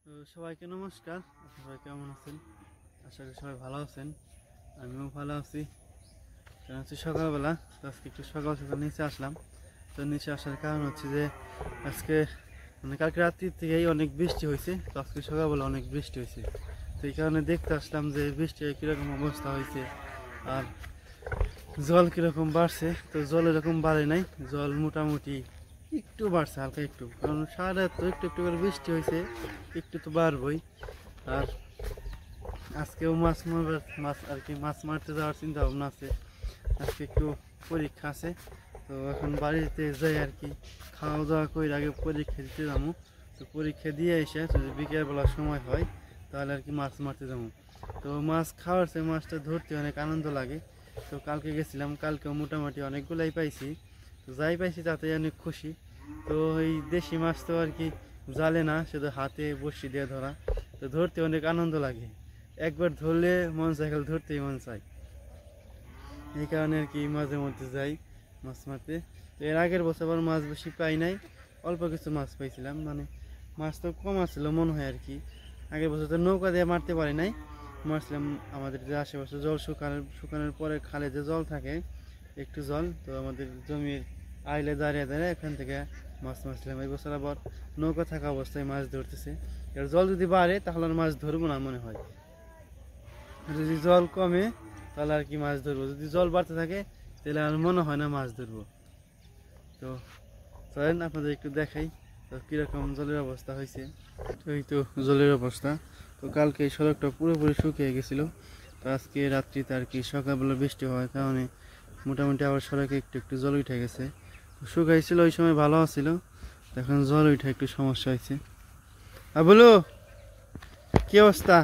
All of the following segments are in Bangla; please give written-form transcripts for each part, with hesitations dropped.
তো সবাইকে নমস্কার। সবাই কেমন আছেন? আশা করি সবাই ভালো আছেন। আমিও ভালো আছি। কারণ হচ্ছে সকালবেলা, তো আজকে একটু সকাল সকাল নিচে আসলাম। তো নিচে আসার কারণ হচ্ছে যে আজকে কালকে রাত্রির থেকেই অনেক বৃষ্টি হয়েছে। তো আজকে সকালবেলা অনেক বৃষ্টি হয়েছে। তো এই কারণে দেখতে আসলাম যে বৃষ্টি কীরকম অবস্থা হয়েছে আর জল কীরকম বাড়ছে। তো জল এরকম বাড়ে নাই, জল মোটামুটি একটু বাড়ছে, হালকা একটু। কারণ সারা তো একটু একটু করে বৃষ্টি হয়েছে, একটু তো বাড়বই। আর আজকেও মাছ মারতে যাওয়ার চিন্তা ভাবনা আছে। আজকে একটু পরীক্ষা আছে, তো এখন বাড়িতে যাই আর কি, খাওয়া দাওয়া করে আগে পরীক্ষা দিতে যাবো। তো পরীক্ষা দিয়ে এসে যদি বিকেলবেলার সময় হয় তাহলে আর কি মাছ মারতে যাবো। তো মাছ খাওয়ার চেয়ে মাছটা ধরতে অনেক আনন্দ লাগে। তো কালকে গেছিলাম, কালকেও মোটামুটি অনেকগুলাই পাইছি। তো যাই পাইছি তাতে অনেক খুশি। তো এই দেশি মাছ তো আর কি জালে না, শুধু হাতে বড়শি দিয়ে ধরা। তো ধরতে অনেক আনন্দ লাগে, একবার ধরলে মন চায়, খালি ধরতেই মন চায়। এই কারণে আর কি মাঝে মধ্যে যাই মাছ মারতে। তো এর আগের বছর আবার মাছ বেশি পাই নাই, অল্প কিছু মাছ পাইছিলাম। মানে মাছ তো কম আসছিল মনে হয় আর কি। আগের বছর তো নৌকা দিয়ে মারতে পারি নাই, মারছিলাম আমাদের যে আশেপাশে জল শুকানোর পরে খালে যে জল থাকে, একটু জল, তো আমাদের জমির আইলে দাঁড়িয়ে দাঁড়িয়ে এখান থেকে মাছ মারছিলাম। এই বছর আবার নৌকা থাকা অবস্থায় মাছ ধরতেছে। এর জল যদি বাড়ে তাহলে আর মাছ ধরবো না মনে হয়। যদি জল কমে তাহলে আর কি মাছ ধরবো, যদি জল বাড়তে থাকে তাহলে আর মনে হয় না মাছ ধরবো। তো চলেন আপনাদের একটু দেখাই তো কীরকম জলের অবস্থা হয়েছে। তো এই তো জলের অবস্থা। তো কালকে এই সড়কটা পুরোপুরি শুকিয়ে গেছিলো। তো আজকে রাত্রিতে আর কি সকালবেলা বৃষ্টি হওয়ার কারণে মোটামুটি আবার সড়কে একটু একটু জল উঠে গেছে। শুকাইছিল ওই সময় ভালো আছিল, এখন জল উঠে একটু সমস্যা হয়েছে। আর বলো কি অবস্থা?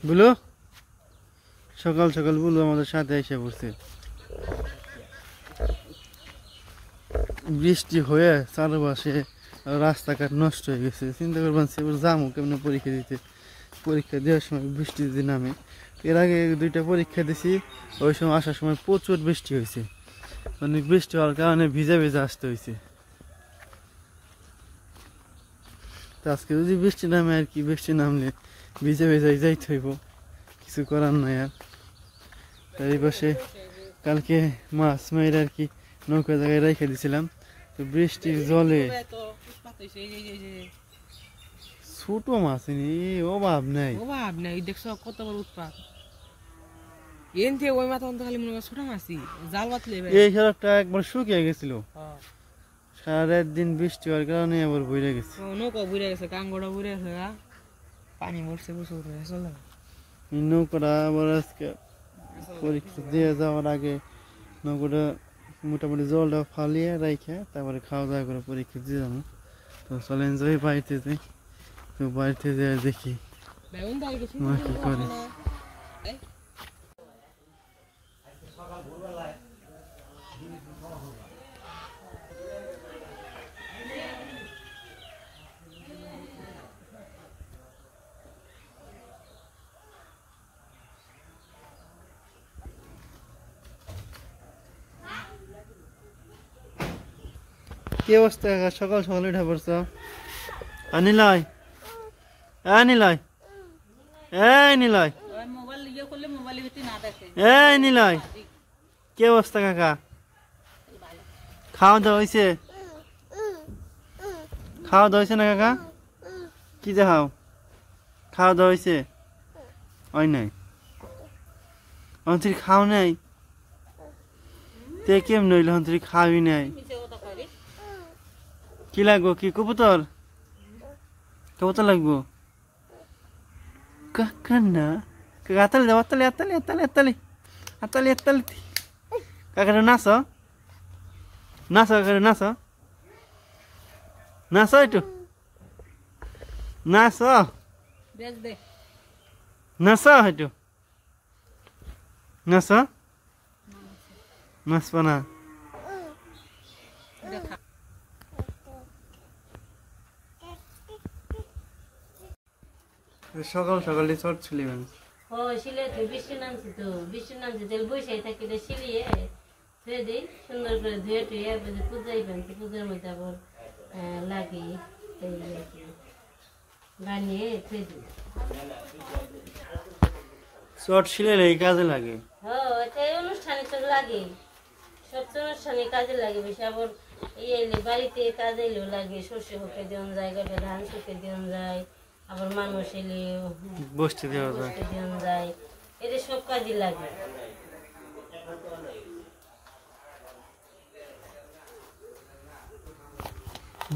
বলো, সকাল সকাল বলো আমাদের সাথে এসে পড়ছে। বৃষ্টি হয়ে চারপাশে রাস্তাঘাট নষ্ট হয়ে গেছে। চিন্তা করবেন এবার যাবো কেমনি পরীক্ষা দিতে। পরীক্ষা দেওয়ার সময় বৃষ্টি যদি নামে, এর আগে দুইটা পরীক্ষা দিছি, ওই সময় আসার সময় প্রচুর বৃষ্টি হয়েছে। অনেক বৃষ্টি হওয়ার কারণে ভিজে ভিজে আসতে হয়েছে। তো আজকে যদি বৃষ্টি নামে আর কি, বৃষ্টি নামলে ভিজে ভিজে যাইতে হইব, কিছু করার নাই আর। এই পাশে কালকে মাছ মেরে আর কি নৌকা জায়গায় রেখে দিছিলাম। তো বৃষ্টির জলে ছোট মাছ অভাব নাই, অভাব নাই। দেখছো কত বড় উৎপাত। এন থেকে ওই মাথা অন্ত খালি মনে হয় ছোট মাছই জাল বাতলে। এই সড়কটা একবার শুকিয়ে গেছিল, সারা দিন বৃষ্টি হওয়ার কারণে আবার বইরে গেছে। নৌকা বুড়ে গেছে, কাঙ্গড়া বুড়ে গেছে, পানি মরছে প্রচুর। চলো এই নৌকাটা আবার আজকে পরীক্ষা দিয়ে যাওয়ার আগে নৌকাটা মোটামুটি জলটা ফালিয়ে রাইখে তারপরে খাওয়া দাওয়া করে পরীক্ষা দিয়ে যাবো। তো চলেন যাই বাড়িতে যাই। তো বাড়িতে যেয়ে দেখি মা কি করে। কি অবস্থা সকাল সকাল উঠে পড়ছ? নিলয়, নিলয়, নিলয়, নিলয়, কি অবস্থা কাকা? খাওয়া দাওয়া হয়েছে? খাওয়া দাওয়া হয়েছে না কাকা? কি দেখাও? খাওয়া দাওয়া হয়েছে? ওই নাই তুই খাও নাই? তে কেমন হইল তুই খাওয়াই নাই? কি লাগবো? কি কবুতর? কবুতর লাগবো? কাকা না, হাতালি দাও, হাতালি হাতালি হাতালি হাতালি হাতালি হাতালি। কাকারে নাচ, নাচ কাকারে নাচ, নাচ একটু নাচ, নাচ একটু নাচ, নাচবা না? সকাল সকালে চট ছিলেন? ও শিলে তো বৃষ্টি নামছে, তো বৃষ্টি নামছে তেল বসে থাকি শিলিয়ে ধুয়ে দিই সুন্দর করে, ধুয়ে টুয়ে পূজাই বানছি, পূজার মধ্যে আবার লাগিয়ে বানিয়ে থুয়ে দিই। চট শিলের এই কাজে লাগে। হ্যাঁ, এটা এই অনুষ্ঠানে তো লাগে, সব অনুষ্ঠানে কাজে লাগে বেশি। আবার এই এলে বাড়িতে কাজ এলেও লাগে, শস্য হকে দেওয়া যায়, গোটা ধান শুকে দেওয়া যায়, আবার মানুষ এলে বসতে দেওয়া যায়। বসতে দেওয়া যায়, এদের সব কাজে লাগে।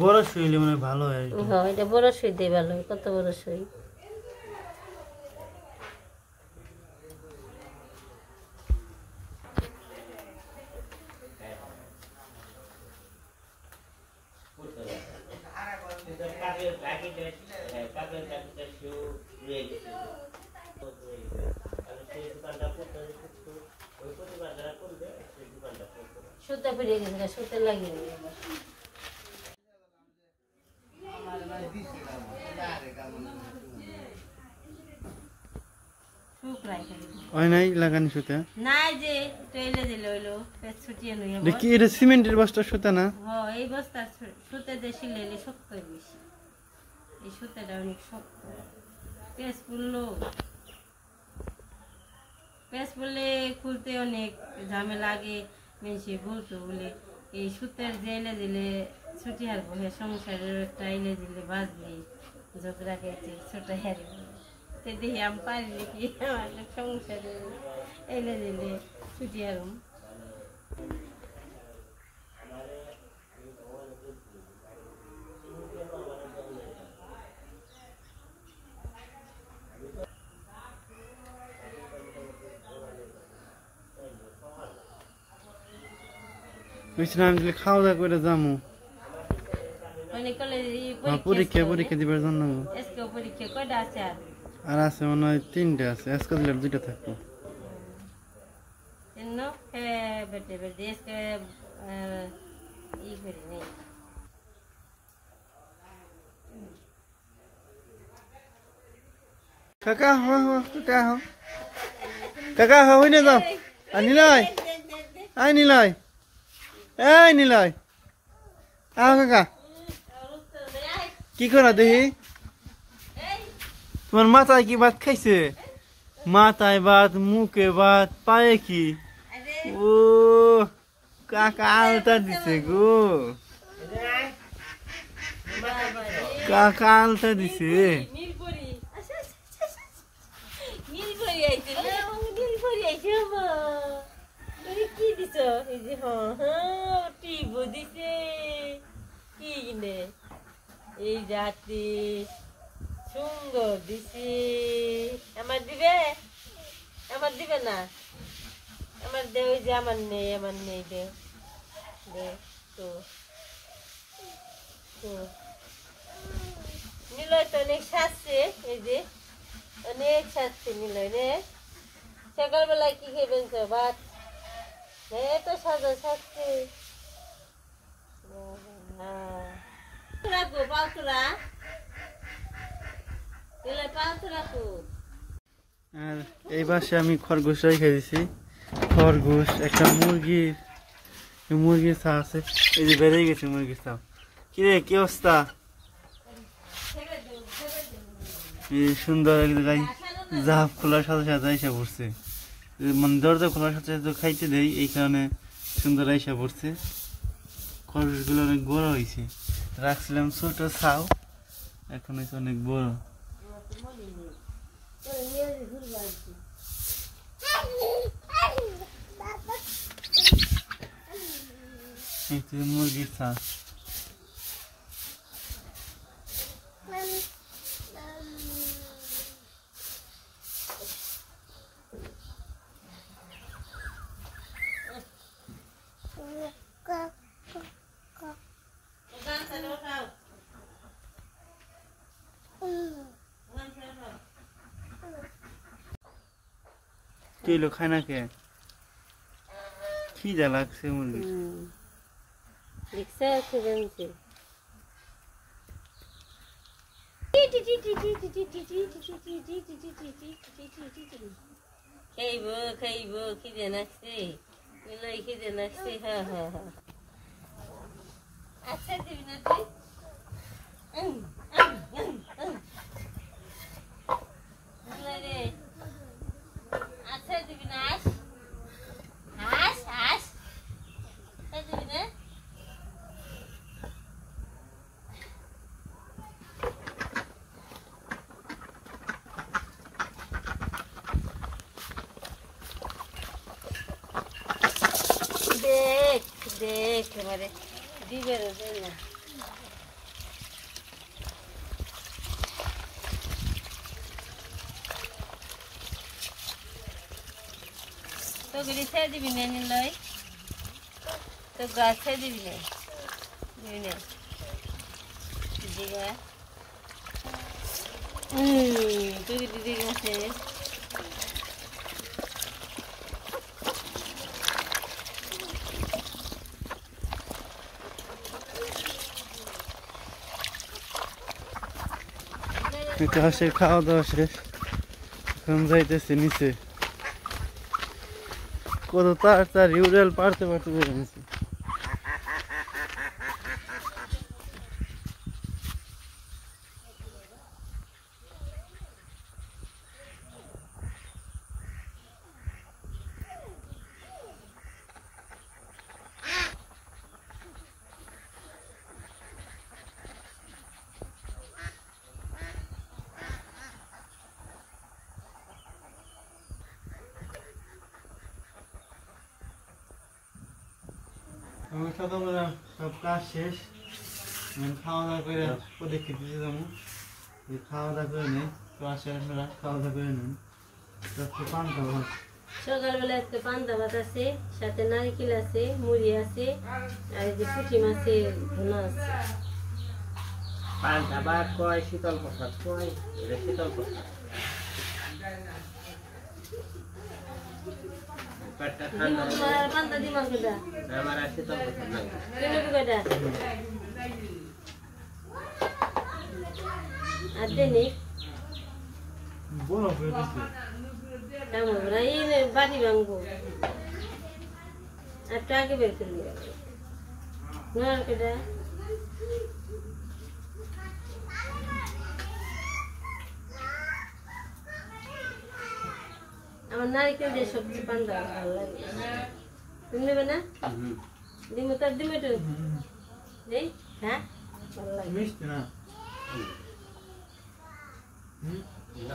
বড় শুইলে মানে ভালো হয়। হ্যাঁ, এটা বড় সুই দিয়ে ভালো হয়। কত বড় সুই! সুতা ফুরিয়ে গেছে, সুতা লাগিয়ে নিই আবার। শুকরাই খালি। ওই নাই লাগানি সুতা। নাই যে ট্রেলে দিলে হইলো, পেট ছুটিয়ে লই আবার। দেখি এটা সিমেন্টের বস্তার সুতা না? হ্যাঁ, এই বস্তার সুতে দিয়ে শিলাইলে শক্ত বেশি। এই সুতাটা অনেক শক্ত। পেঁচ পড়লে খুলতে অনেক ঝামেলা, লাগে মেশে বলতো বলে এই সুতার জেলে দিলে ছুটি হারবো, হ্যাঁ সংসারের একটা এলে দিলে বাঁচবে, ঝগড়া খেয়েছে ছোট হারি তো দেখি আমি পারি নাকি আমার সংসারে এলে দিলে ছুটি হারুম। বুঝছি আমি তাহলে খাওয়া দাওয়া করে যাবো। অনেক কলেজ পরীক্ষা দিবার জন্য। আজকে পরীক্ষা কয়টা আছে? আর আছে মনে হয় 3টে আছে, আজকে দিলে 2টা থাকবো। হ্যাঁ বেটে বেটে আজকে ই করি নেই। কাকা কাকা হই না যাও। আর নিলয়, আই নিলয়, এই নিলয়, আহ কাকা কি করা দেখি? তোমার মাথায় কি ভাত খাইছে? মাথায় ভাত, মুখে ভাত, পায়ে কি? ও কাকা আলতা দিছে গো, কাকা আলতা দিছে। কি দিছ? এই যে টিবু দিছে কি কিনে, এই জাতি সুন্দর দিছে। আমার দিবে? আমার দিবে না? আমার দে, ওই যে আমার নেই দে দে তো নিলয় তো অনেক সাজছে, এই যে অনেক সাজছে নিলয় রে। সকালবেলায় কি খেবেন তো? ভাত। হ্যাঁ তো সাজা সাজছে। রাখো পাউতরা, নিলয় পাউতরা রাখো। আর এই পাশে আমি খরগোশ রেখে দিছি। খরগোশ, একটা মুরগির ছা আছে, এই যে বেড়ে গেছে মুরগির ছা। কিরে কি অবস্থা? এই সুন্দর এক জায়গায় জাপ খোলার সাথে সাথে আইসা পড়ছে, মানে দরজা খোলার সাথে সাথে খাইতে দেয়, এই কারণে সুন্দর আইসা পড়ছে। খরগোশগুলো অনেক বড় হয়েছে, রাখছিলাম ছোট ছাও, এখন হয়েছে অনেক বড়। এই তো মুরগির ছা। কিলো খায় না কে? খিদা লাগছে মুরগি। দেখছে খেবেনছে খাইব খিদে নাকছে, নিলয় খিদে নাকছে। হ্যাঁ হ্যাঁ হ্যাঁ, আচ্ছা দিবি না তুই? একেবারে দিবেরও দেয় না। তো গুলি ছেড়ে দিবি না নিলয়, তো গাছ ছেড়ে দিবি না, দিবি না দিঘা তুই দিদি গেছে। হাঁসের খাওয়া দাওয়া শেষ, এখন যাইতেছে নিচে। কত তাড়াতাড়ি উড়াল পারতে পারতে বেড়ে নিচে। আমার সকালবেলা সব কাজ শেষ, আমি খাওয়া দাওয়া করে পদক্ষেপ দিতে যাবো। খাওয়া দাওয়া করে নেই, তো আসে আপনারা খাওয়া দাওয়া করে নেন। পান খাওয়া সকালবেলা একটা পান্তা ভাত আছে, সাথে নারকেল আছে, মুড়ি আছে, আর এই যে পুঁটি মাছের ভুনা আছে। পান্তা ভাত কয়, শীতল প্রসাদ কয়, এটা শীতল প্রসাদ। পেটটা ঠান্ডা হয়ে তোমার পান্তা দিমা কেটা? আমার আর শীতল প্রসাদ নাই। তুই নেবি কয়টা? আর দেনি বড় হয়ে দিচ্ছে। আমরা এই বাড়ি ভাঙবো আর টাকে বের করবি নোয়ার কেটা? আমার নারিকেল দিয়ে সবজি পান্তা ভালো লাগে। তুমি নেবে না? দিমু তার দিমু একটু এই হ্যাঁ ভালো লাগে। মিষ্টি না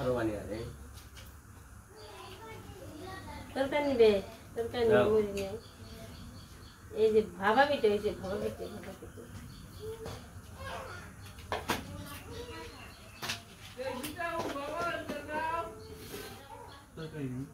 আরো বানিয়ে দে। তরকারি নিবে, তরকারি নিবে, মুড়ি নেই। এই যে ভাবা পিঠে হয়েছে, ভাবা পিঠে, ভাবা পিঠে। তরকারি নেই।